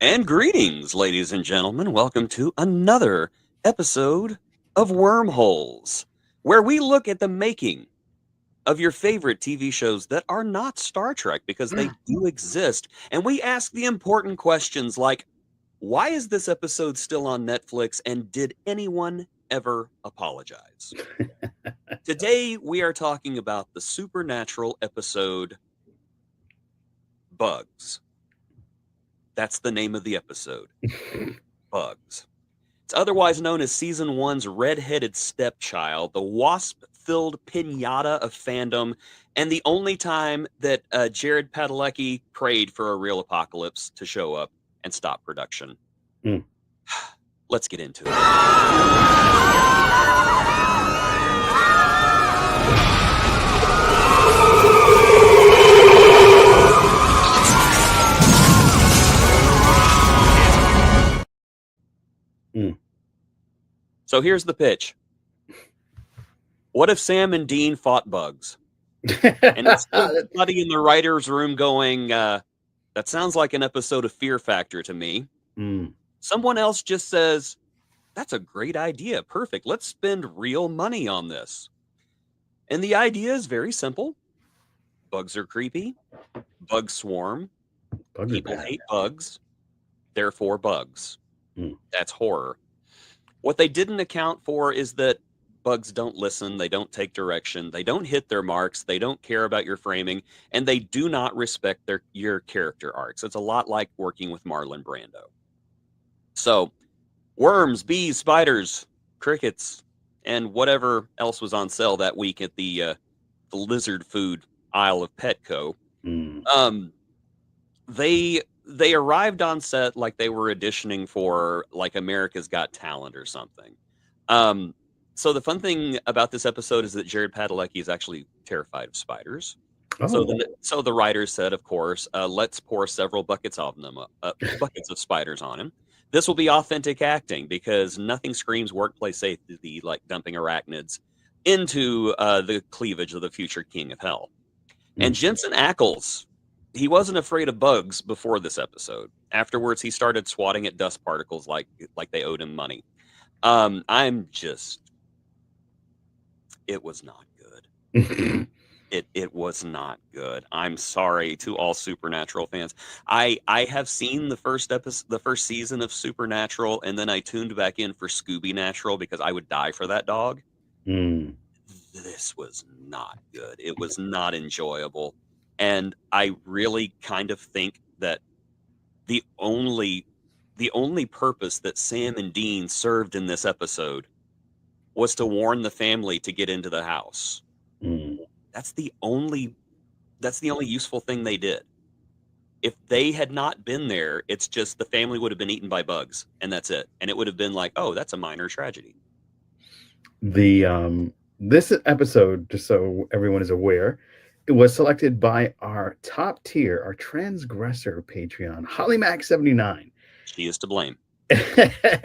And greetings, ladies and gentlemen. Welcome to another episode of Wormholes, where we look at the making of your favorite TV shows that are not Star Trek because they do exist. And we ask the important questions like, why is this episode still on Netflix and did anyone ever apologize? Today, we are talking about the supernatural episode Bugs. That's the name of the episode. Bugs. It's otherwise known as Season 1's red-headed stepchild, the wasp-filled pinata of fandom, and the only time that Jared Padalecki prayed for a real apocalypse to show up and stop production. Mm. Let's get into it. So here's the pitch. What if Sam and Dean fought bugs? And it's somebody in the writer's room going, that sounds like an episode of Fear Factor to me. Someone else just says, that's a great idea. Perfect. Let's spend real money on this. And the idea is very simple. Bugs are creepy. Bugs swarm. People hate bugs. Therefore, bugs. That's horror. What they didn't account for is that bugs don't listen, they don't take direction, they don't hit their marks, they don't care about your framing, and they do not respect your character arcs. It's a lot like working with Marlon Brando. So, worms, bees, spiders, crickets, and whatever else was on sale that week at the lizard food aisle of Petco. They arrived on set like they were auditioning for like America's Got Talent or something. So the fun thing about this episode is that Jared Padalecki is actually terrified of spiders. Oh. So the writers said, of course, let's pour several buckets of them, buckets of spiders on him. This will be authentic acting because nothing screams workplace safety like dumping arachnids into the cleavage of the future king of hell. And Jensen Ackles, he wasn't afraid of bugs before this episode. Afterwards, he started swatting at dust particles like they owed him money. It was not good. It was not good. I'm sorry to all Supernatural fans. I have seen the first season of Supernatural, and then I tuned back in for Scooby Natural because I would die for that dog. This was not good. It was not enjoyable. And I really kind of think that the only purpose that Sam and Dean served in this episode was to warn the family to get into the house. That's the only useful thing they did. If they had not been there, it's just the family would have been eaten by bugs, and that's it. And it would have been like, oh, that's a minor tragedy. This episode, just so everyone is aware, it was selected by our top tier, our transgressor Patreon, HollyMac79. She is to blame.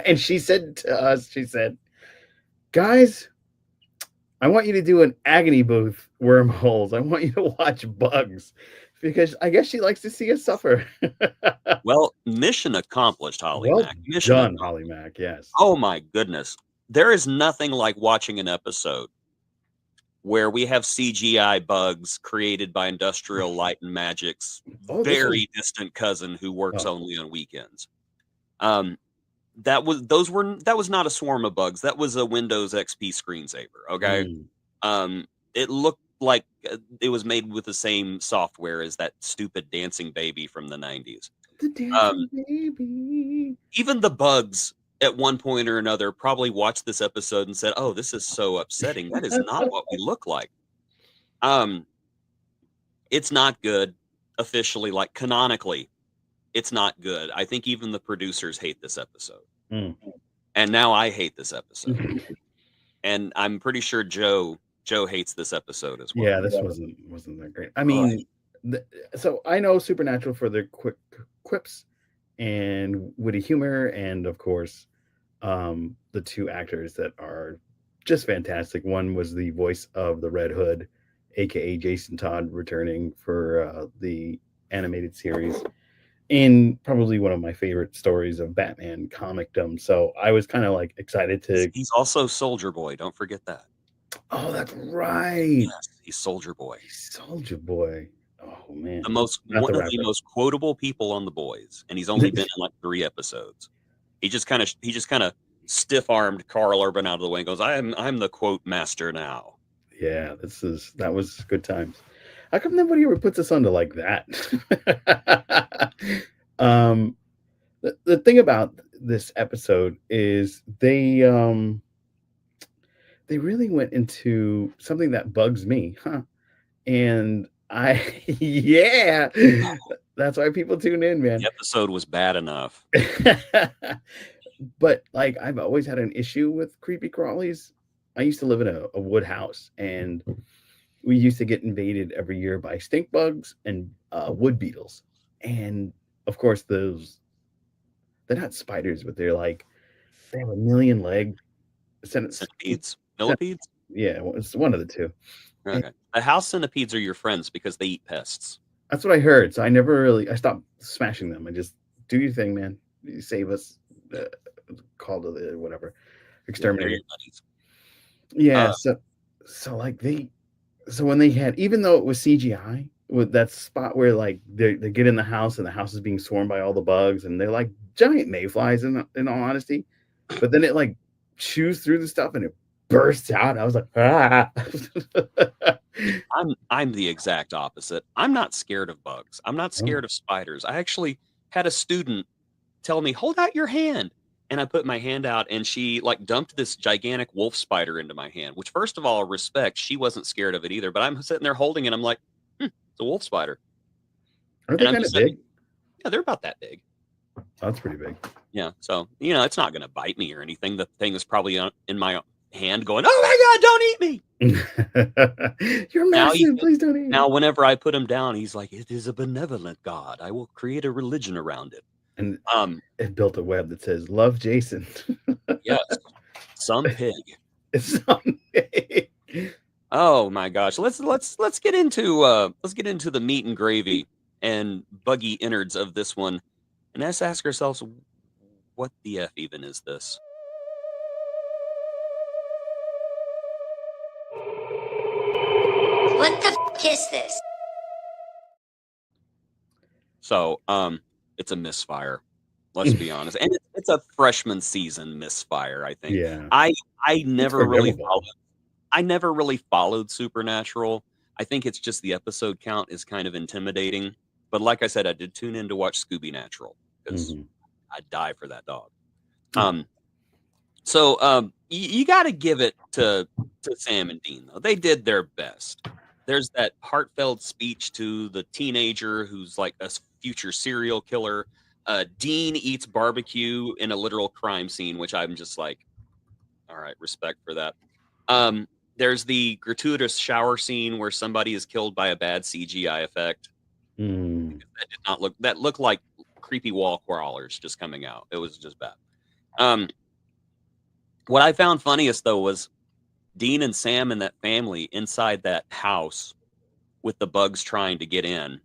And she said to us, guys, I want you to do an agony booth, Wormholes. I want you to watch bugs. Because I guess she likes to see us suffer. Well, mission accomplished, HollyMac. Well done, HollyMac, yes. Oh my goodness. There is nothing like watching an episode where we have CGI bugs created by Industrial Light and Magic's very distant cousin who works only on weekends. That was not a swarm of bugs. That was a Windows XP screensaver. Okay. It looked like it was made with the same software as that stupid dancing baby from the 90s. The dancing baby. Even the bugs at one point or another probably watched this episode and said, oh, this is so upsetting. That is not what we look like. It's not good officially, like canonically. It's not good. I think even the producers hate this episode. And now I hate this episode. And I'm pretty sure Joe hates this episode as well. Yeah, this wasn't that great. I mean, so I know Supernatural for their quick quips and witty humor, and of course, the two actors that are just fantastic. One was the voice of the Red Hood, aka Jason Todd, returning for the animated series, in probably one of my favorite stories of Batman comicdom. So I was kind of like excited to. He's also Soldier Boy. Don't forget that. Oh, that's right. Yes, he's Soldier Boy. Soldier Boy. Oh man, One of the most quotable people on The Boys, and he's only been in like 3 episodes. He just kind of stiff-armed Carl Urban out of the way and goes, I'm the quote master now. Yeah, that was good times. How come nobody ever puts us onto like that? The thing about this episode is they really went into something that bugs me, huh? And yeah, that's why people tune in, man. The episode was bad enough. But like, I've always had an issue with creepy crawlies. I used to live in a wood house, and we used to get invaded every year by stink bugs and wood beetles. And of course, they're not spiders, but they have a million leg centipedes. Millipedes? Yeah, it's one of the two. Okay. The house centipedes are your friends because they eat pests. That's what I heard. So I stopped smashing them. I just do your thing, man. You save us. Call to the whatever exterminator. Yeah. So when they had, even though it was CGI, with that spot where like they get in the house and the house is being swarmed by all the bugs and they're like giant mayflies in all honesty, but then it like chews through the stuff and it bursts out. I was like, ah. I'm the exact opposite. I'm not scared of bugs. I'm not scared of spiders. I actually had a student tell me, hold out your hand. And I put my hand out and she like dumped this gigantic wolf spider into my hand, which first of all, respect, she wasn't scared of it either. But I'm sitting there holding it. I'm like, it's a wolf spider. Are they kind of big? Yeah, they're about that big. Oh, that's pretty big. Yeah. So, it's not going to bite me or anything. The thing is probably in my hand going, oh my God, don't eat me. You're massive. Please don't eat me. Now, whenever I put him down, he's like, it is a benevolent God. I will create a religion around it. And it built a web that says, love Jason. Yes. Some pig. Some pig. Oh my gosh. Let's get into the meat and gravy and buggy innards of this one. And let's ask ourselves, what the F even is this? What the f is this? So, it's a misfire. Let's be honest. And it's a freshman season misfire, I think. Yeah. I never really followed Supernatural. I think it's just the episode count is kind of intimidating. But like I said, I did tune in to watch Scooby Natural because I'd die for that dog. So you got to give it to Sam and Dean, though. They did their best. There's that heartfelt speech to the teenager who's like a future serial killer. Dean eats barbecue in a literal crime scene, which I'm just like, all right, respect for that. There's the gratuitous shower scene where somebody is killed by a bad CGI effect. That looked like creepy wall crawlers just coming out. It was just bad. What I found funniest though was Dean and Sam and that family inside that house with the bugs trying to get in.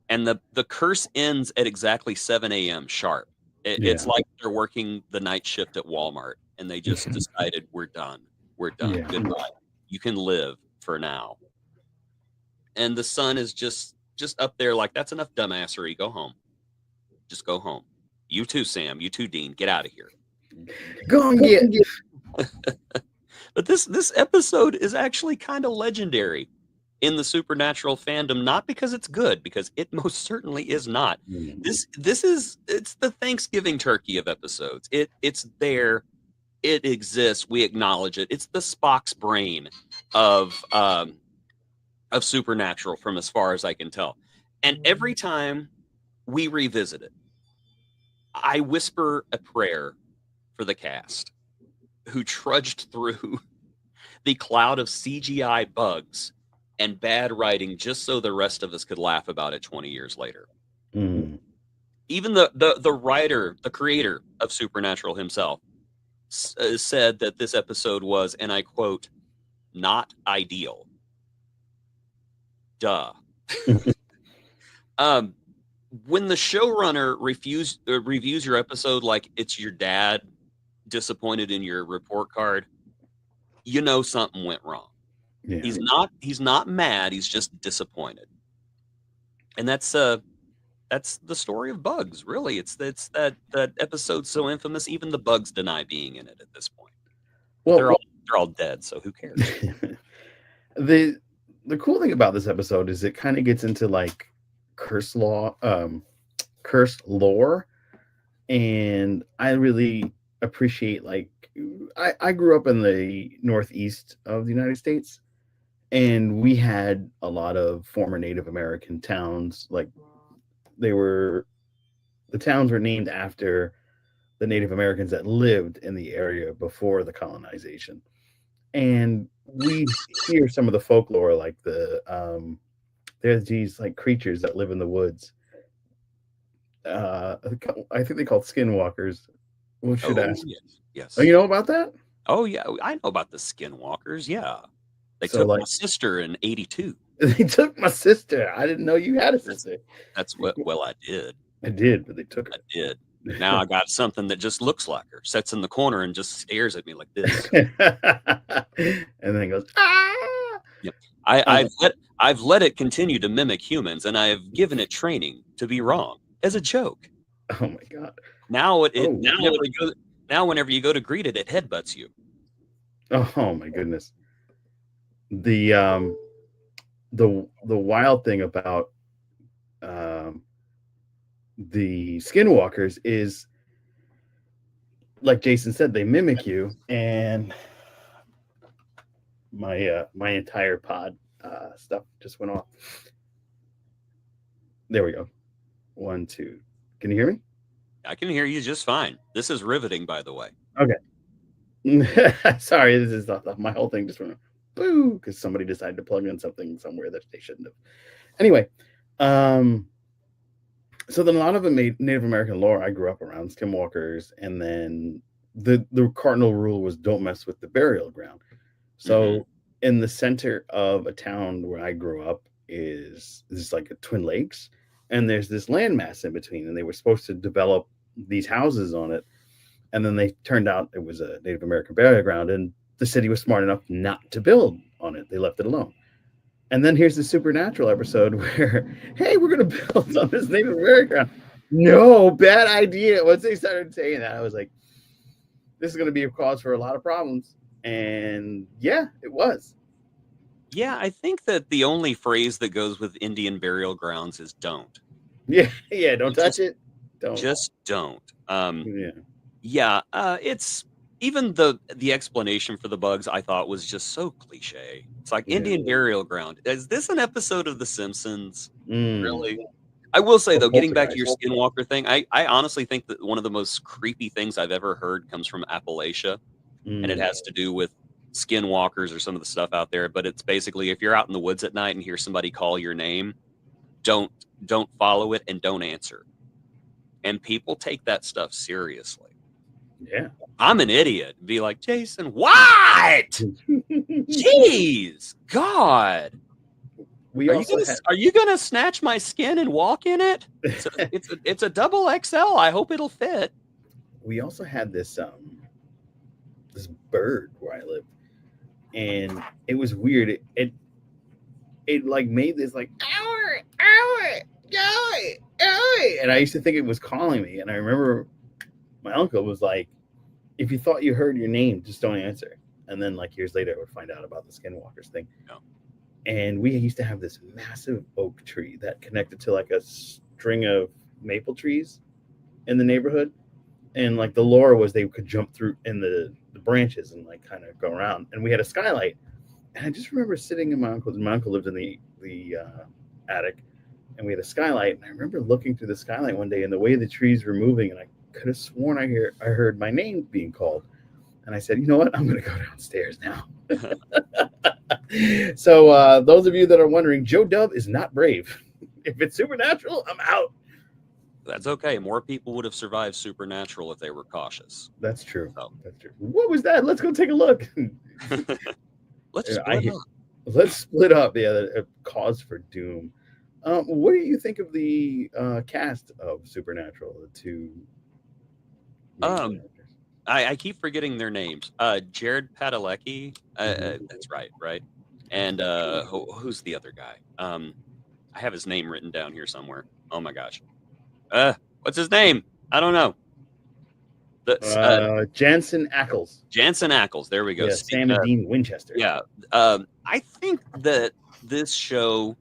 And the curse ends at exactly 7 a.m. sharp. It's like they're working the night shift at Walmart and they just decided we're done. We're done. Yeah. Goodbye. You can live for now. And the son is just up there like, that's enough dumbassery. Go home. Just go home. You too, Sam. You too, Dean. Get out of here. Go on, get. But this episode is actually kind of legendary in the Supernatural fandom, not because it's good, because it most certainly is not. It's the Thanksgiving turkey of episodes. It's there. It exists. We acknowledge it. It's the Spock's brain of Supernatural from as far as I can tell. And every time we revisit it, I whisper a prayer for the cast who trudged through the cloud of CGI bugs and bad writing just so the rest of us could laugh about it 20 years later. Even the writer, the creator of Supernatural himself, said that this episode was, and I quote, not ideal. Duh. when the showrunner reviews your episode like it's your dad disappointed in your report card, you know something went wrong. Yeah. He's not mad, he's just disappointed. And that's the story of Bugs, really. It's that episode so infamous, even the bugs deny being in it at this point. But Well, they're all dead, so who cares? the cool thing about this episode is it kind of gets into like cursed lore, and I really appreciate, like, I grew up in the northeast of the United States, and we had a lot of former Native American towns. Like, the towns were named after the Native Americans that lived in the area before the colonization. And we hear some of the folklore, like there's these like creatures that live in the woods. I think they called skinwalkers. What should I ask? Yes. Oh, you know about that? Oh yeah, I know about the skinwalkers. Yeah, they So, took like, my sister in '82. They took my sister. I didn't know you had a sister. That's what. Well, I did. I did, but they took her. I did. Now I got something that just looks like her, sits in the corner and just stares at me like this. And then goes, ah! Yep. I've let it continue to mimic humans, and I have given it training to be wrong as a joke. Oh my god! Now whenever you go to greet it, it headbutts you. Oh my goodness! The wild thing about the skinwalkers is, like Jason said, they mimic you, and my entire pod stuff just went off. There we go. 1, 2. Can you hear me? I can hear you just fine. This is riveting, by the way. Okay. Sorry, this is my whole thing just went boo because somebody decided to plug in something somewhere that they shouldn't have. Anyway, so then a lot of the Native American lore, I grew up around skinwalkers, and then the cardinal rule was don't mess with the burial ground. So in the center of a town where I grew up is like a Twin Lakes, and there's this landmass in between, and they were supposed to develop these houses on it, and then they turned out it was a Native American burial ground, and the city was smart enough not to build on it. They left it alone. And then here's the Supernatural episode where, hey, we're going to build on this Native American ground. No, bad idea. Once they started saying that, I was like, this is going to be a cause for a lot of problems. And yeah, it was. Yeah, I think that the only phrase that goes with Indian burial grounds is don't. Yeah, don't touch it. Don't. Just don't. Yeah. It's even the explanation for the bugs I thought was just so cliche. It's like Indian burial ground. Is this an episode of The Simpsons? Really? I will say, though, getting back to your skinwalker thing, I honestly think that one of the most creepy things I've ever heard comes from Appalachia, and it has to do with skinwalkers or some of the stuff out there. But it's basically, if you're out in the woods at night and hear somebody call your name, don't follow it and don't answer. And people take that stuff seriously. Yeah. I'm an idiot. Be like, Jason, what? Jeez, God. Are you gonna snatch my skin and walk in it? It's a double XL. I hope it'll fit. We also had this bird where I lived, and it was weird. It like made this like ow, and I used to think it was calling me. And I remember my uncle was like, if you thought you heard your name, just don't answer. And then like years later, I would find out about the skinwalkers thing. Yeah. And we used to have this massive oak tree that connected to like a string of maple trees in the neighborhood. And like the lore was they could jump through in the branches and like kind of go around. And we had a skylight. And I just remember sitting in my uncle lived in the attic, and we had a skylight. And I remember looking through the skylight one day and the way the trees were moving, and I could have sworn I heard my name being called. And I said, you know what? I'm going to go downstairs now. So those of you that are wondering, Joe Dove is not brave. If it's supernatural, I'm out. That's okay. More people would have survived Supernatural if they were cautious. That's true. That's true. What was that? Let's go take a look. Let's split up. Let's split up. Yeah, a cause for doom. What do you think of the cast of Supernatural? The two main Um, characters. I keep forgetting their names. Jared Padalecki. That's right? And who's the other guy? I have his name written down here somewhere. Oh my gosh. What's his name? I don't know. Jansen Ackles. Jansen Ackles. There we go. Yeah, Sam and Dean Winchester. Yeah. I think that this show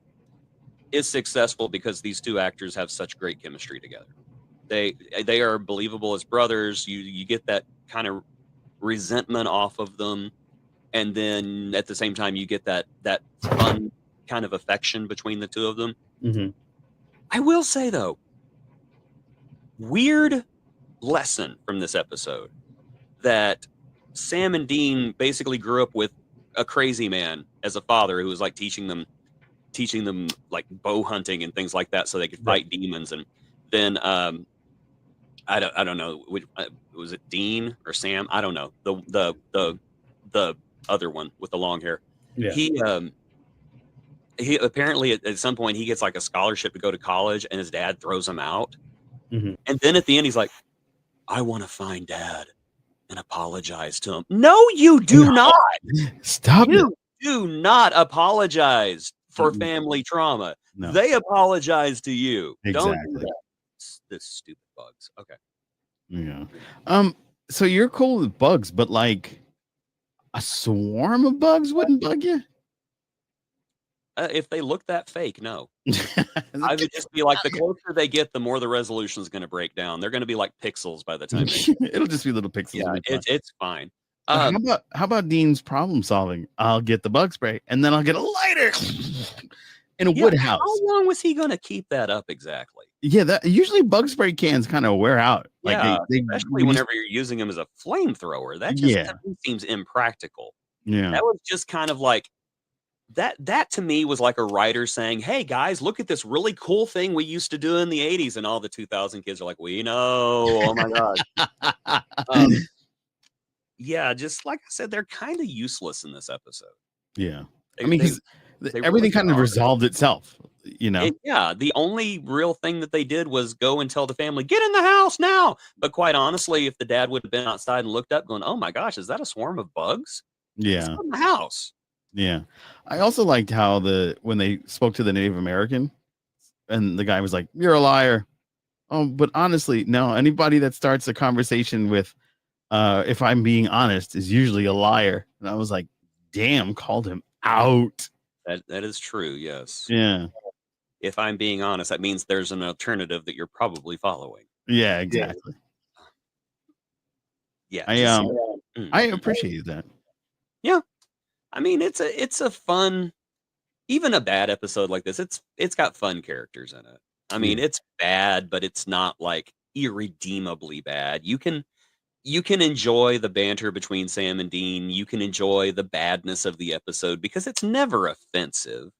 is successful because these two actors have such great chemistry together. They are believable as brothers. You get that kind of resentment off of them, and then at the same time you get that fun kind of affection between the two of them. Mm-hmm. I will say though, weird lesson from this episode that Sam and Dean basically grew up with a crazy man as a father who was like teaching them like bow hunting and things like that so they could fight demons. And then I don't know, was it Dean or Sam? I don't know. The other one with the long hair. Yeah. He apparently at some point he gets like a scholarship to go to college, and his dad throws him out. Mm-hmm. And then at the end he's like, I want to find Dad and apologize to him. No, you do not. Stop it. You do not apologize for family trauma. No. They apologize to you. Exactly. Don't do that. This stupid bugs. Okay. Yeah. So you're cool with bugs, but like a swarm of bugs wouldn't bug you? If they look that fake, no. I would just be like, the closer they get, the more the resolution is going to break down. They're going to be like pixels by the time it'll just be little pixels. Yeah, it's fine. How about Dean's problem solving? I'll get the bug spray and then I'll get a lighter in a wood house. How long was he going to keep that up exactly? Yeah, that usually bug spray cans kind of wear out. Like especially whenever you're using them as a flamethrower. That just seems impractical. Yeah, that was just kind of like that to me was like a writer saying, hey guys, look at this really cool thing we used to do in the 80s, and all the 2000 kids are like, we know. Oh my god. Yeah, just like I said, they're kind of useless in this episode. Yeah, I mean, everything really kind of resolved itself, you know. The only real thing that they did was go and tell the family, get in the house now. But quite honestly, if the dad would have been outside and looked up going, oh my gosh, is that a swarm of bugs? Yeah, it's in the house. Yeah, I also liked how when they spoke to the Native American, and the guy was like, "You're a liar." Oh, but honestly, no. Anybody that starts a conversation with, "If I'm being honest," is usually a liar. And I was like, "Damn!" Called him out. That is true. Yes. Yeah. If I'm being honest, that means there's an alternative that you're probably following. Yeah. Exactly. Yeah. I appreciate that. Yeah. I mean, it's a fun, even a bad episode like this, it's got fun characters in it. I mean, it's bad, but it's not like irredeemably bad. You can enjoy the banter between Sam and Dean. You can enjoy the badness of the episode because it's never offensive.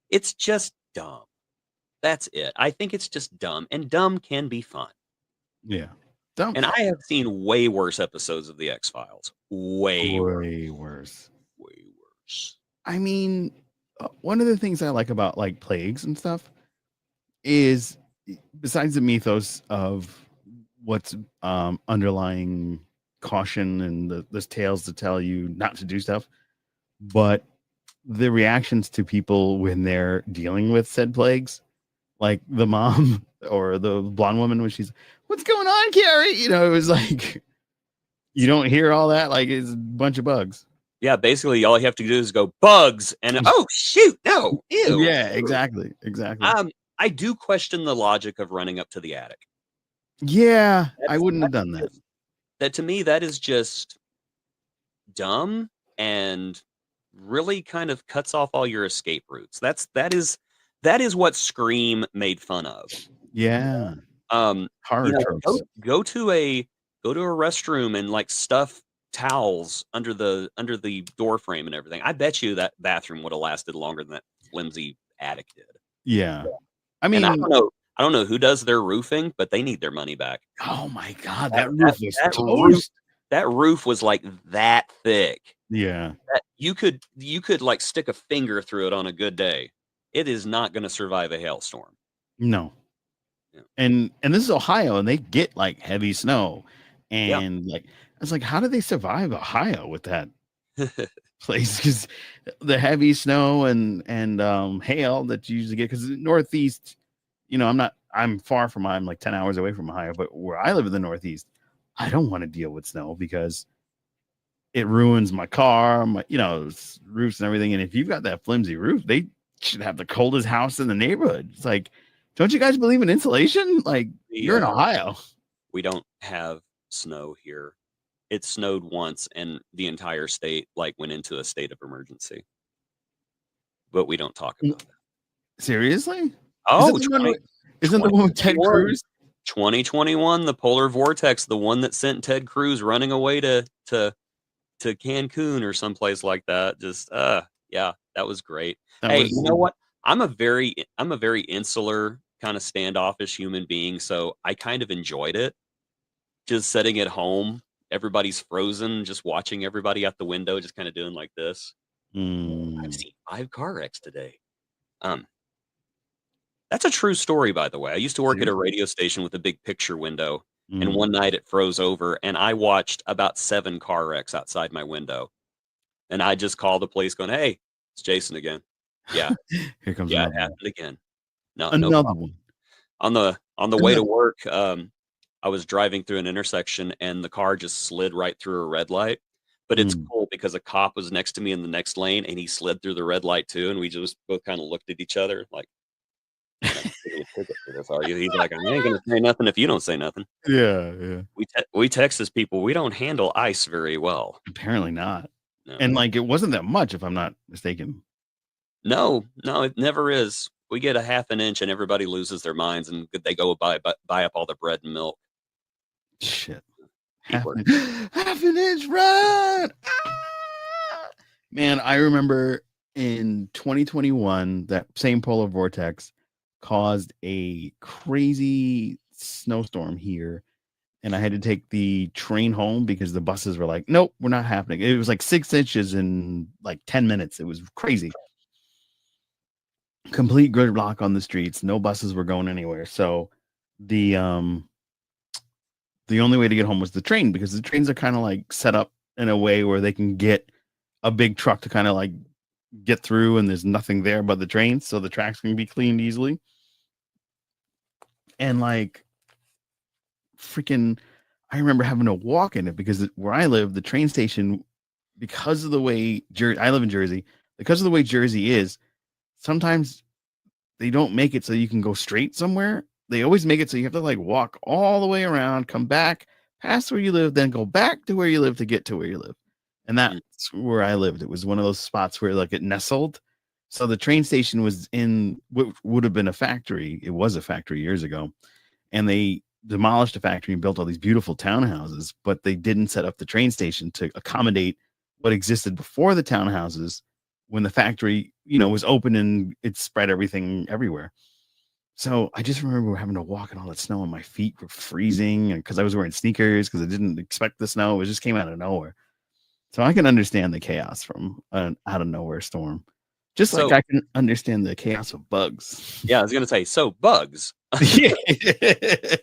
It's just dumb. That's it. I think it's just dumb, and dumb can be fun. Yeah. Dumb. And I have seen way worse episodes of the X-Files. Way worse. I mean, one of the things I like about like plagues and stuff is, besides the mythos of what's underlying caution and there's tales to tell you not to do stuff, but the reactions to people when they're dealing with said plagues, like the mom or the blonde woman when she's, what's going on, Carrie? You know, it was like, you don't hear all that. Like, it's a bunch of bugs. Yeah, basically all you have to do is go bugs and oh shoot, no, ew. Yeah, exactly. I do question the logic of running up to the attic. Yeah, I wouldn't have done that. That to me, that is just dumb and really kind of cuts off all your escape routes. That is what Scream made fun of. Yeah. Horror tropes. Go to a restroom and like stuff towels under the door frame and everything. I bet you that bathroom would have lasted longer than that flimsy attic did. Yeah. I mean, and I don't know who does their roofing, but they need their money back. Oh my god, that roof was toast. That roof was like that thick. Yeah. That you could like stick a finger through it on a good day. it is not going to survive a hailstorm. No. Yeah. And this is Ohio, and they get like heavy snow, Yeah. and like it's like, how do they survive Ohio with that place? Because the heavy snow and hail that you usually get, because Northeast, I'm far from, I'm like 10 hours away from Ohio, but where I live in the Northeast, I don't want to deal with snow because it ruins my car, my roofs and everything. And if you've got that flimsy roof, they should have the coldest house in the neighborhood. It's like, don't you guys believe in insulation? Like, you're in Ohio. We don't have snow here. It snowed once and the entire state went into a state of emergency. But we don't talk about that. Seriously? Oh, isn't the one with Ted Cruz? 2021, the polar vortex, the one that sent Ted Cruz running away to Cancun or someplace like that. Just yeah, that was great. You know what? I'm a very insular, kind of standoffish human being, so I kind of enjoyed it. Just sitting at home, everybody's frozen, just watching everybody out the window, just kind of doing like this. I've seen 5 car wrecks today. That's a true story, by the way. I used to work at a radio station with a big picture window, and one night it froze over, and I watched about 7 car wrecks outside my window. And I just called the police going, "Hey, it's Jason again." Yeah. Here comes it happened again. No, another no one. On the way to work, I was driving through an intersection and the car just slid right through a red light. But it's cool because a cop was next to me in the next lane and he slid through the red light too. And we just both kind of looked at each other like, are you? He's like, I ain't gonna say nothing if you don't say nothing. Yeah. We Texas people, we don't handle ice very well. Apparently not. No. And it wasn't that much, if I'm not mistaken. No, it never is. We get a half an inch and everybody loses their minds and they go buy up all the bread and milk. Shit. Half an inch run. Man, I remember in 2021 that same polar vortex caused a crazy snowstorm here, and I had to take the train home because the buses were like, nope, we're not happening. It was like 6 inches in like 10 minutes. It was crazy. Complete gridlock on the streets. No buses were going anywhere. So the only way to get home was the train, because the trains are kind of like set up in a way where they can get a big truck to kind of like get through, and there's nothing there but the train, so the tracks can be cleaned easily. And freaking, I remember having to walk in it because where I live, the train station, because of the way I live in Jersey, because of the way Jersey is, sometimes they don't make it so you can go straight somewhere. They always make it so you have to walk all the way around, come back, past where you live, then go back to where you live to get to where you live. And that's where I lived. It was one of those spots where it nestled. So the train station was in what would have been a factory. It was a factory years ago. And they demolished the factory and built all these beautiful townhouses, but they didn't set up the train station to accommodate what existed before the townhouses when the factory, was open and it spread everything everywhere. So I just remember having to walk in all that snow and my feet were freezing, and because I was wearing sneakers because I didn't expect the snow. It just came out of nowhere. So I can understand the chaos from an out of nowhere storm. Just like I can understand the chaos of bugs. Yeah, I was going to say, so bugs. Yeah. It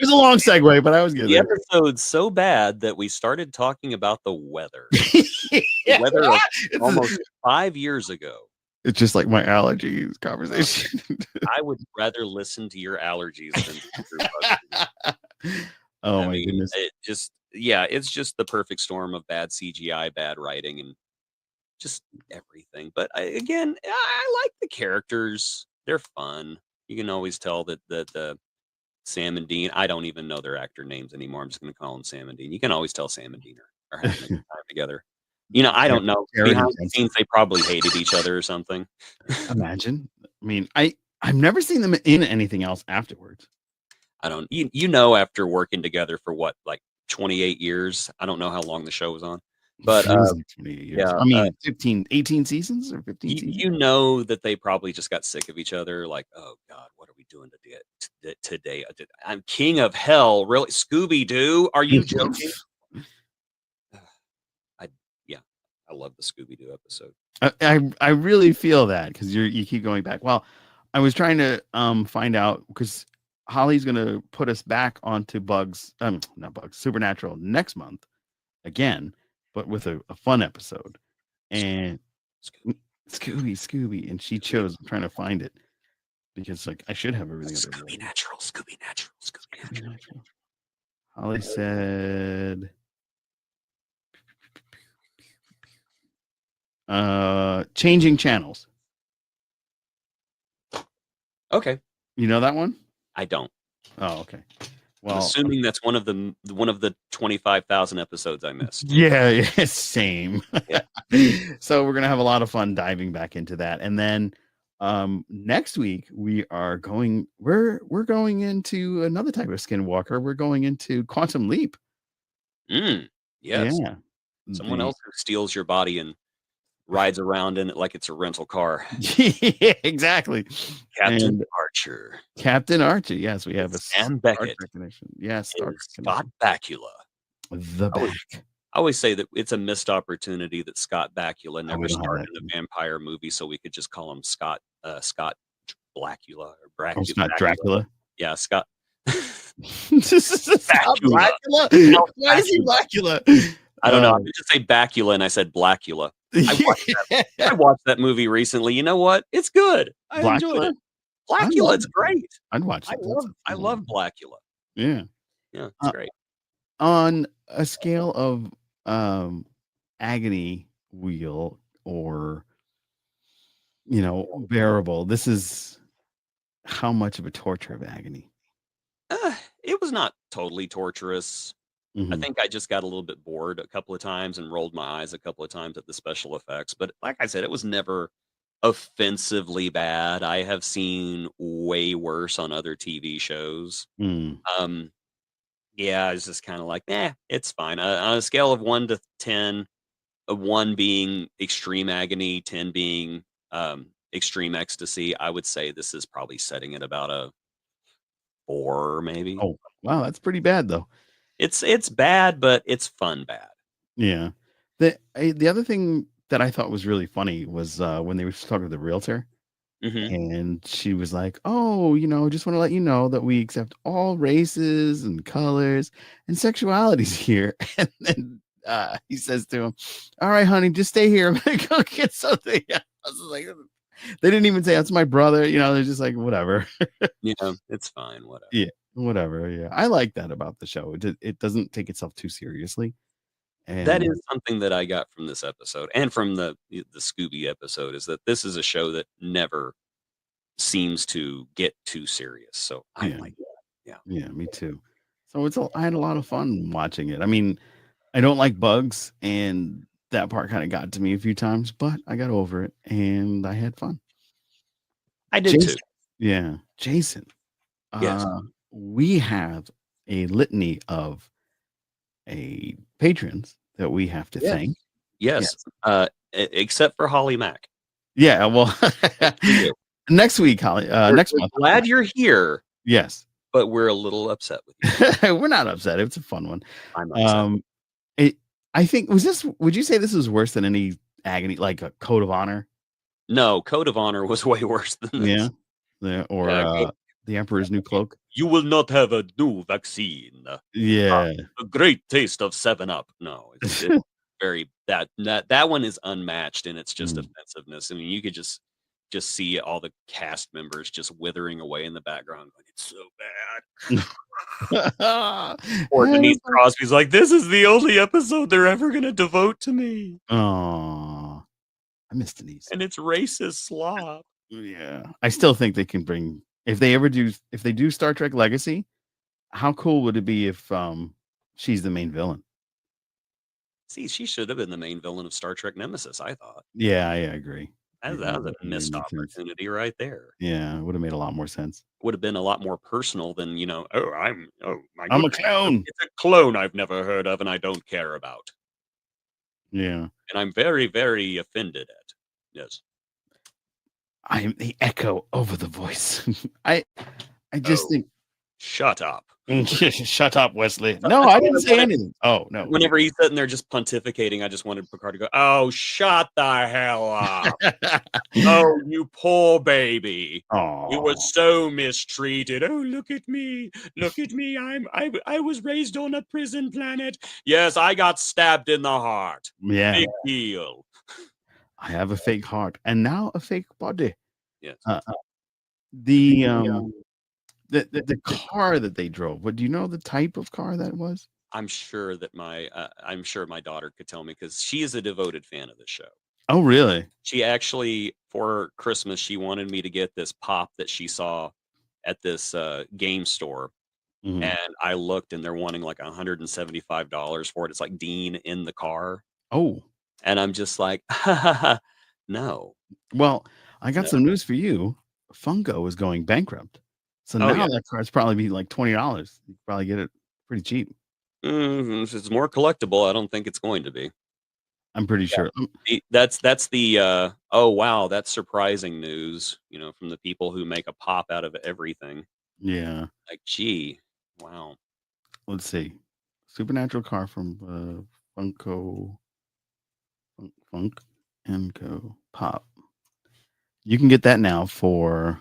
was a long segue, but I was getting the episode's so bad that we started talking about the weather. The weather of almost 5 years ago. It's just like my allergies conversation. I would rather listen to your allergies than my goodness. It's just the perfect storm of bad CGI, bad writing, and just everything. But I like the characters. They're fun. You can always tell that Sam and Dean, I don't even know their actor names anymore. I'm just going to call them Sam and Dean. You can always tell Sam and Dean are having a good time together. I don't know. Behind the scenes, they probably hated each other or something. Imagine. I mean, I've never seen them in anything else afterwards. I don't. After working together for 28 years. I don't know how long the show was on, but 28 years. Yeah. I mean, 18 seasons or 15 seasons. You know that they probably just got sick of each other. Like, oh God, what are we doing today? I'm king of hell. Really, Scooby Doo? Are you joking? I love the Scooby-Doo episode. I really feel that because you keep going back. Well, I was trying to find out because Holly's gonna put us back onto not Bugs, Supernatural next month again, but with a fun episode. And Scooby, and she chose. I'm trying to find it because like I should have everything. Scooby Natural. Holly said, changing channels. Okay. You know that one? I don't. Oh, okay. Well, I'm assuming that's one of the 25,000 episodes I missed. Yeah, same. Yeah. So we're gonna have a lot of fun diving back into that, and then next week we're going into another type of skinwalker. We're going into Quantum Leap. Yes. Yeah. Someone else who steals your body and rides around in it like it's a rental car. Yeah, exactly. Captain Archer. Yes, we have Sam Beckett. Yes, Scott Bakula. The back. I always say that it's a missed opportunity that Scott Bakula never started in a vampire movie, so we could just call him Scott Blackula or Bracula. Scott Dracula. Yeah, Scott. Scott Blackula. Why is he Blackula? I don't know. I just say Bakula and I said Blackula. I watched that movie recently. You know what? It's good. I enjoyed it. Blackula, it's great. I'd watch it. I love Blackula. Yeah. Yeah, it's great. On a scale of agony wheel or bearable, this is how much of a torture of agony? It was not totally torturous. Mm-hmm. I think I just got a little bit bored a couple of times and rolled my eyes a couple of times at the special effects. But like I said, it was never offensively bad. I have seen way worse on other TV shows. Yeah, I was just kind of like, it's fine. On a scale of 1 to 10, 1 being extreme agony, 10 being extreme ecstasy, I would say this is probably setting at about a 4, maybe. Oh, wow, that's pretty bad though. It's bad, but it's fun bad. Yeah. The other thing that I thought was really funny was when they were talking to the realtor, and she was like, "Oh, just want to let you know that we accept all races and colors and sexualities here." And then he says to him, "All right, honey, just stay here. I'm gonna go get something." I was like, they didn't even say that's my brother. They're just like, whatever. It's fine. Whatever. Yeah. Whatever. Yeah. I like that about the show. It doesn't take itself too seriously. And that is something that I got from this episode and from the Scooby episode, is that this is a show that never seems to get too serious. So I like that. Yeah, me too. So I had a lot of fun watching it. I mean, I don't like bugs, and that part kind of got to me a few times, but I got over it and I had fun. I did too. Yeah. Jason. Yes. We have a litany of patrons that we have to thank. Yes. Except for Holly Mack. Yeah, well, next week, Holly. Next month. Glad you're here. Yes, but we're a little upset with you. We're not upset. It's a fun one. I'm upset. I think would you say this was worse than any agony, like a Code of Honor? No, Code of Honor was way worse than this. Or The Emperor's New Cloak. You will not have a new vaccine. Yeah. A great taste of 7-Up. No, it's very that one is unmatched in its just offensiveness. I mean, you could just see all the cast members just withering away in the background. Like, it's so bad. Or Denise Crosby's like, this is the only episode they're ever going to devote to me. Oh, I miss Denise. And it's racist slop. Yeah. I still think they can bring, if they do Star Trek Legacy, how cool would it be if she's the main villain? See, she should have been the main villain of Star Trek Nemesis, I thought. Yeah, I agree. That was a missed opportunity right there. Yeah, it would have made a lot more sense. Would have been a lot more personal than, I'm a clone. It's a clone I've never heard of and I don't care about. Yeah. And I'm very, very offended at. Yes. I am the echo over the voice. I just think. Shut up. Shut up, Wesley. No, I didn't say anything. Oh, no. Whenever he's sitting there just pontificating, I just wanted Picard to go, "Oh, shut the hell up. Oh, you poor baby. You were so mistreated. Oh, look at me. Look at me. I was raised on a prison planet. Yes, I got stabbed in the heart. Yeah. Big deal. I have a fake heart and now a fake body." Yes. The car that they drove. But do you know the type of car that was? I'm sure that my daughter could tell me because she is a devoted fan of the show. Oh, really? She actually, for Christmas, she wanted me to get this pop that she saw at this game store. Mhm. And I looked and they're wanting like $175 for it. It's like Dean in the car. Oh. And I'm just like, no. Well, I got some news for you. Funko is going bankrupt. So now that car's probably be like $20. You can probably get it pretty cheap. If it's more collectible, I don't think it's going to be. I'm pretty sure. That's the oh wow, that's surprising news, from the people who make a pop out of everything. Yeah. Like, gee, wow. Let's see. Supernatural car from Funko Funk and Co. Pop. You can get that now for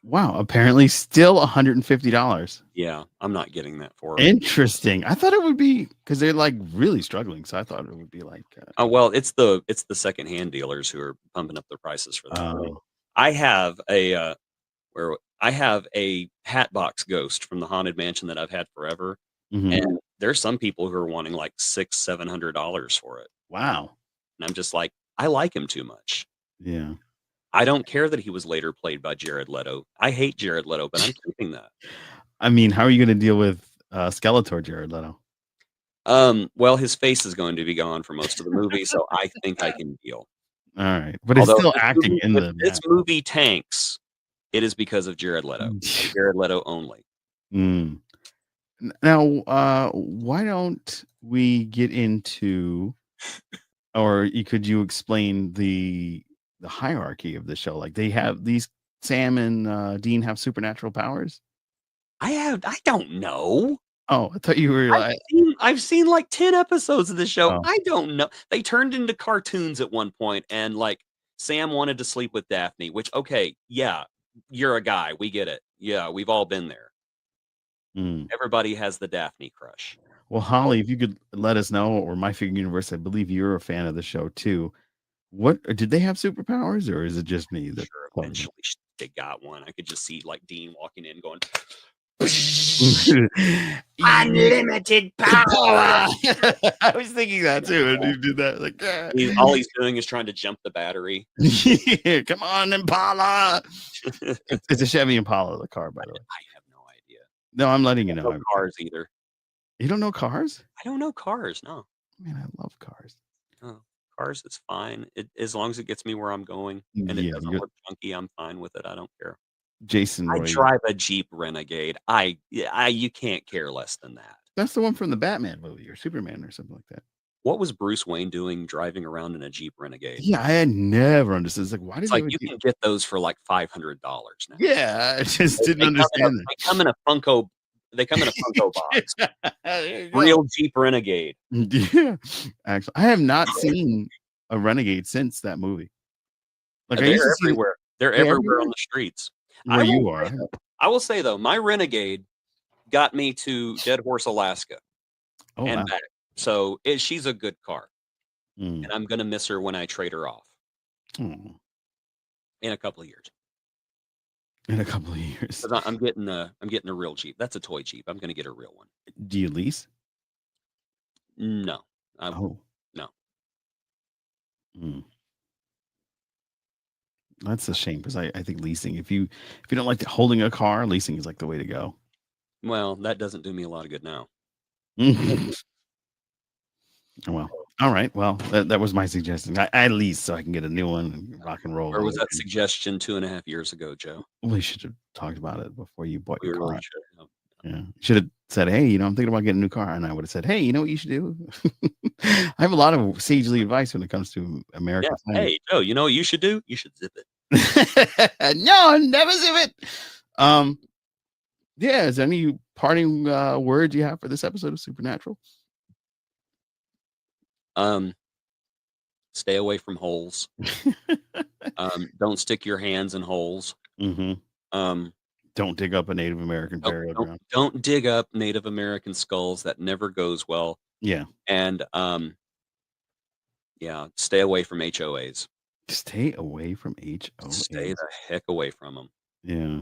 wow, apparently still $150. Yeah, I'm not getting that for it. Interesting. I thought it would be because they're like really struggling. So I thought it would be like oh well, it's the secondhand dealers who are pumping up the prices for that. I have a Hatbox Ghost from the Haunted Mansion that I've had forever. Mhm. And there's some people who are wanting like $600-700 for it. Wow. And I'm just like, I like him too much. Yeah. I don't care that he was later played by Jared Leto. I hate Jared Leto, but I'm keeping that. I mean, how are you going to deal with Skeletor Jared Leto? Well, his face is going to be gone for most of the movie, so I think I can deal. All right, but he's still acting in the. This movie tanks. It is because of Jared Leto. Jared Leto only. Now, why don't we get into, or could you explain the hierarchy of the show? Like they have these Sam and Dean have supernatural powers. I don't know. Oh, I thought you were like. I've seen like 10 episodes of the show. Oh. I don't know. They turned into cartoons at one point, and like Sam wanted to sleep with Daphne, which, okay, yeah, you're a guy. We get it. Yeah, we've all been there. Everybody has the Daphne crush. Well, Holly, if you could let us know, or My Figure Universe, I believe you're a fan of the show too. What did they have superpowers, or is it just me that eventually they got one? I could just see like Dean walking in going unlimited power. I was thinking that too, and you did that like all he's doing is trying to jump the battery. Come on, Impala. It's a Chevy Impala, the car, by the way. I have no idea. No, I'm letting you know. No cars either. You don't know cars? I don't know cars. No. Man, I love cars. Oh, cars, it's fine. As long as it gets me where I'm going, and it doesn't look funky, I'm fine with it. I don't care. Jason, I drive a Jeep Renegade. You can't care less than that. That's the one from the Batman movie or Superman or something like that. What was Bruce Wayne doing driving around in a Jeep Renegade? Yeah, I had never understood. It's like, why did you can get those for like $500 now? Yeah, I just didn't understand that. They come in a Funko. They come in a Funko box. Real Jeep Renegade. Yeah, actually, I have not seen a Renegade since that movie. Like they're everywhere. They're everywhere on the streets. Where you are. I will say though, my Renegade got me to Dead Horse, Alaska, and back. So she's a good car, and I'm gonna miss her when I trade her off in a couple of years. In a couple of years, I'm getting a real Jeep. That's a toy Jeep. I'm gonna get a real one. Do you lease? No. No. That's a shame because I think leasing, if you don't like holding a car, leasing is like the way to go. Well, that doesn't do me a lot of good now. Well, all right. Well, that was my suggestion. I lease so I can get a new one and rock and roll. Where was that suggestion 2.5 years ago, Joe? We should have talked about it before you bought your car. Really yeah, should have said, "Hey, I'm thinking about getting a new car," and I would have said, "Hey, you know what you should do?" I have a lot of sagely advice when it comes to America. Yeah. Hey, Joe, you know what you should do? You should zip it. No, never see it. Yeah, is there any parting words you have for this episode of Supernatural? Stay away from holes. Don't stick your hands in holes. Mm-hmm. Don't dig up a Native American burial ground. Don't dig up Native American skulls. That never goes well. Yeah. And stay away from HOAs. Stay away from HOAs. Stay the heck away from them. Yeah.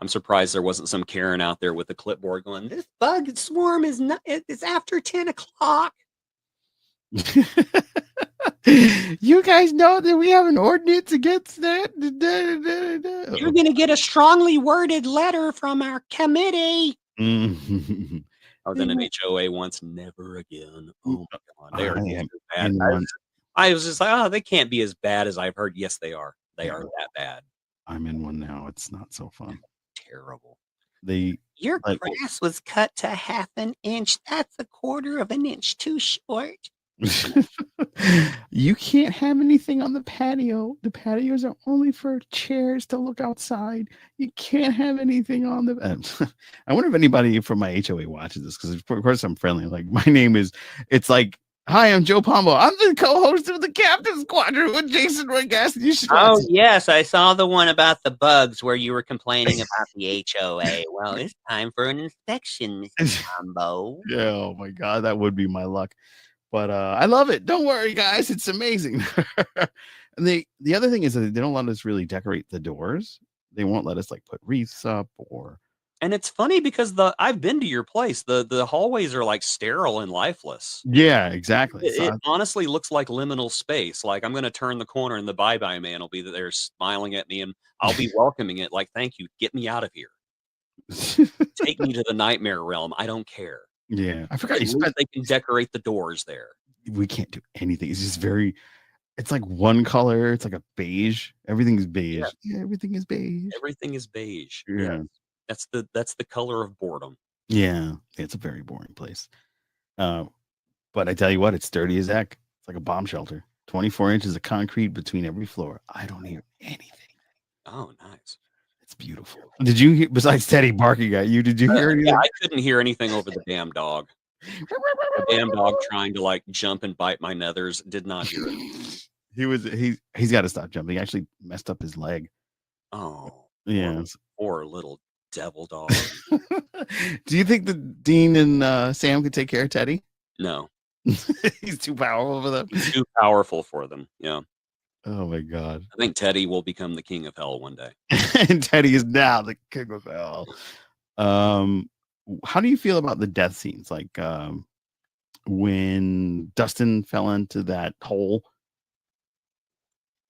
I'm surprised there wasn't some Karen out there with a clipboard going, "This bug swarm is not. It's after 10 o'clock." You guys know that we have an ordinance against that. You're going to get a strongly worded letter from our committee. Oh, then an HOA once, never again. Oh my God, they are bad. I was just like, oh, they can't be as bad as I've heard. Yes, they are. They are that bad. I'm in one now. It's not so fun. Terrible. Your grass was cut to 1/2 inch. That's 1/4 inch too short. You can't have anything on the patio. The patios are only for chairs to look outside. You can't have anything on the. I wonder if anybody from my HOA watches this, because of course I'm friendly. Like, my name is. It's like, hi, I'm Joe Pombo. I'm the co-host of the Captain's Quadrant with Jason Roygas. You should. Oh yes, I saw the one about the bugs where you were complaining about the HOA. Well, it's time for an inspection, Mr. Pombo. Yeah. Oh my God, that would be my luck. But I love it. Don't worry, guys. It's amazing. And the other thing is that they don't let us really decorate the doors. They won't let us like put wreaths up or. And it's funny because I've been to your place. The hallways are like sterile and lifeless. Yeah, exactly. It honestly looks like liminal space. Like, I'm going to turn the corner and the bye-bye man will be there smiling at me, and I'll be welcoming it. Like, thank you. Get me out of here. Take me to the nightmare realm. I don't care. Yeah, I forgot they can decorate the doors there. We can't do anything. It's just it's like one color. It's like a beige. Everything is beige. Yeah, everything is beige. Everything is beige. Yeah. That's the color of boredom. Yeah, it's a very boring place. But I tell you what, it's sturdy as heck. It's like a bomb shelter. 24 inches of concrete between every floor. I don't hear anything. Oh, nice. It's beautiful. Did you hear, besides Teddy barking at you, did you hear anything? Yeah, I couldn't hear anything over the damn dog. The damn dog trying to like jump and bite my nethers. Did not hear it. He's got to stop jumping. He actually messed up his leg. Oh, yeah. Poor little devil dog. Do you think that Dean and Sam could take care of Teddy? No. He's too powerful for them. He's too powerful for them. Yeah. Oh my God. I think Teddy will become the king of hell one day. And Teddy is now the king of hell. How do you feel about the death scenes? Like when Dustin fell into that hole?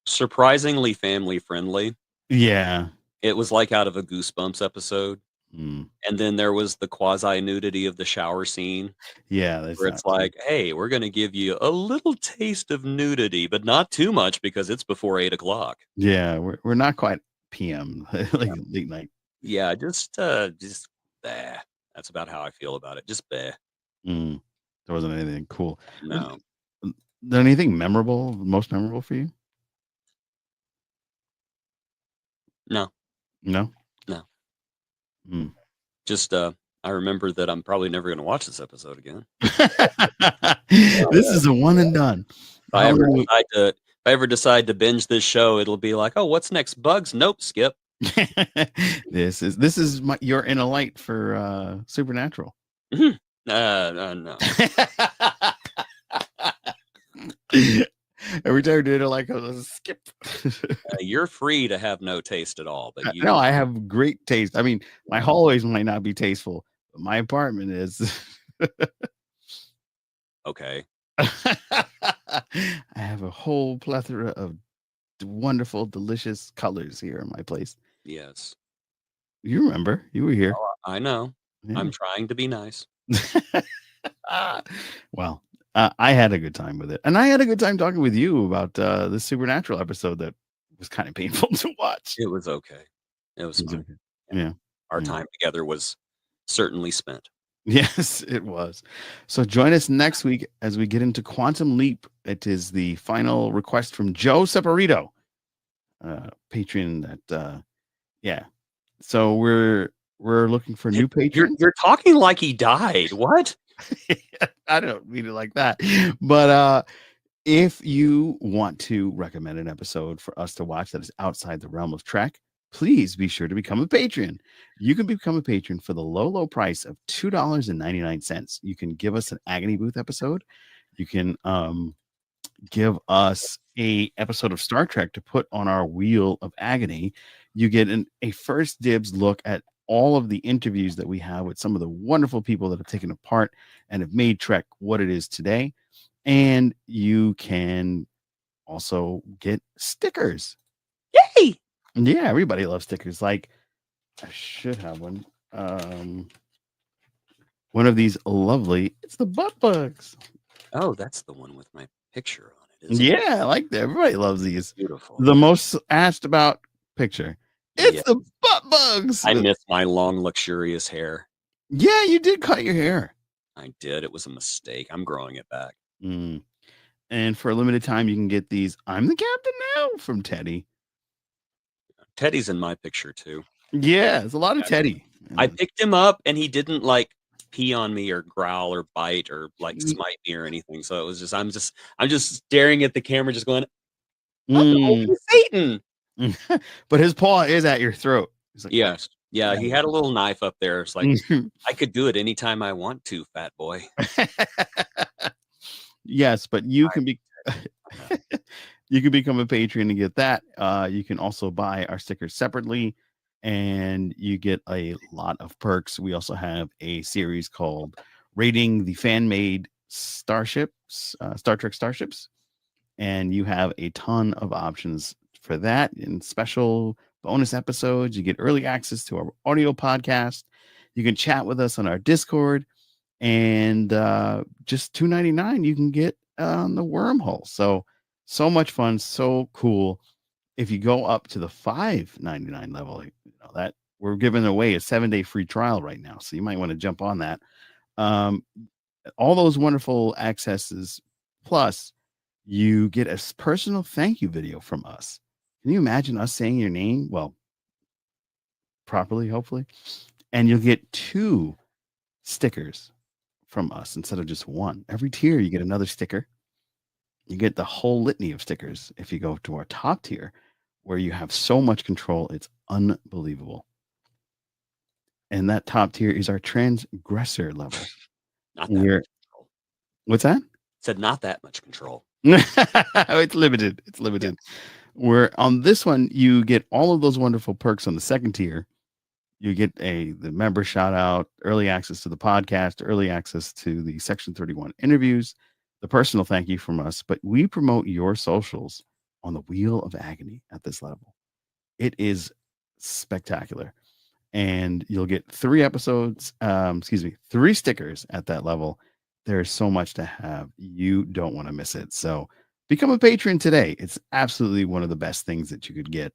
Surprisingly family friendly. Yeah. It was like out of a Goosebumps episode. And then there was the quasi nudity of the shower scene. Yeah, where it's like, hey, we're going to give you a little taste of nudity, but not too much because it's before 8 o'clock. Yeah, we're not quite PM, like late night. Yeah, just bah. That's about how I feel about it. Just bah. There wasn't anything cool. No. Is there anything memorable, most memorable for you? No. No. Just I remember that I'm probably never going to watch this episode again. This is a one and done. If I ever decide to binge this show, it'll be like, oh, what's next? Bugs? Nope, skip. This is your inner light for Supernatural. No. Every time I did it, like a skip. You're free to have no taste at all, but no, I have great taste. I mean, my hallways might not be tasteful, but my apartment is. Okay. I have a whole plethora of wonderful, delicious colors here in my place. Yes. You remember? You were here. Oh, I know. Yeah. I'm trying to be nice. Well, I had a good time with it. And I had a good time talking with you about the Supernatural episode that was kind of painful to watch. It was okay. It was fine. Okay. Yeah. Our time together was certainly spent. Yes, it was. So join us next week as we get into Quantum Leap. It is the final request from Joe Saporito. patron that yeah. So we're looking for new patrons. You're talking like he died. What? I don't mean it like that. But if you want to recommend an episode for us to watch that is outside the realm of Trek, please be sure to become a patron. You can become a patron for the low price of $2.99. You can give us an Agony Booth episode. You can give us a episode of Star Trek to put on our Wheel of Agony. You get a first dibs look at all of the interviews that we have with some of the wonderful people that have taken a part and have made Trek what it is today. And you can also get stickers. Yay! Yeah, everybody loves stickers. Like, I should have one. One of these lovely, it's the butt bugs. Oh, that's the one with my picture on it, isn't Yeah, it? I like that. Everybody loves these. Beautiful. The most asked about picture. It's the butt bugs. I miss my long, luxurious hair. Yeah, you did cut your hair. I did. It was a mistake. I'm growing it back. And for a limited time, you can get these I'm the Captain Now from Teddy. Teddy's in my picture too. Yeah, there's a lot of Teddy. I picked him up and he didn't like pee on me or growl or bite or like smite me or anything. So it was just I'm just staring at the camera, just going, "Oh, Satan!" But his paw is at your throat. Like, yes, yeah, he had a little knife up there. It's like I could do it anytime I want to, fat boy. Yes, but you can be you can become a patron and get that. You can also buy our stickers separately, and you get a lot of perks. We also have a series called Rating the Fan-Made Starships, Star Trek Starships, and you have a ton of options for that in special bonus episodes. You get early access to our audio podcast. You can chat with us on our Discord, and just $2.99 you can get on the Wormhole. So much fun, so cool. If you go up to the $5.99 level, that we're giving away a 7-day free trial right now, so you might want to jump on that. All those wonderful accesses, plus you get a personal thank you video from us. Can you imagine us saying your name? Well, properly, hopefully. And you'll get 2 stickers from us instead of just 1. Every tier, you get another sticker. You get the whole litany of stickers if you go to our top tier, where you have so much control. It's unbelievable. And that top tier is our transgressor level. Not that much control. What's that? Said not that much control. It's limited. It's limited. Yeah. Where on this one, you get all of those wonderful perks on the second tier. You get the member shout out, early access to the podcast, early access to the Section 31 interviews, the personal thank you from us. But we promote your socials on the Wheel of Agony at this level. It is spectacular. And you'll get 3 episodes, 3 stickers at that level. There's so much to have. You don't want to miss it. So become a patron today. It's absolutely one of the best things that you could get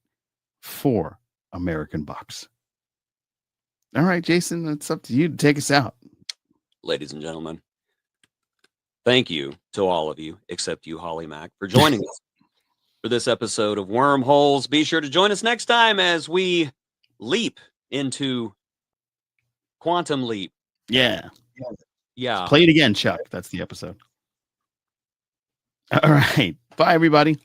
for American bucks. All right, Jason, it's up to you to take us out. Ladies and gentlemen, thank you to all of you, except you, Holly Mack, for joining us for this episode of Wormholes. Be sure to join us next time as we leap into Quantum Leap. Yeah. Yeah. Play it again, Chuck. That's the episode. All right. Bye, everybody.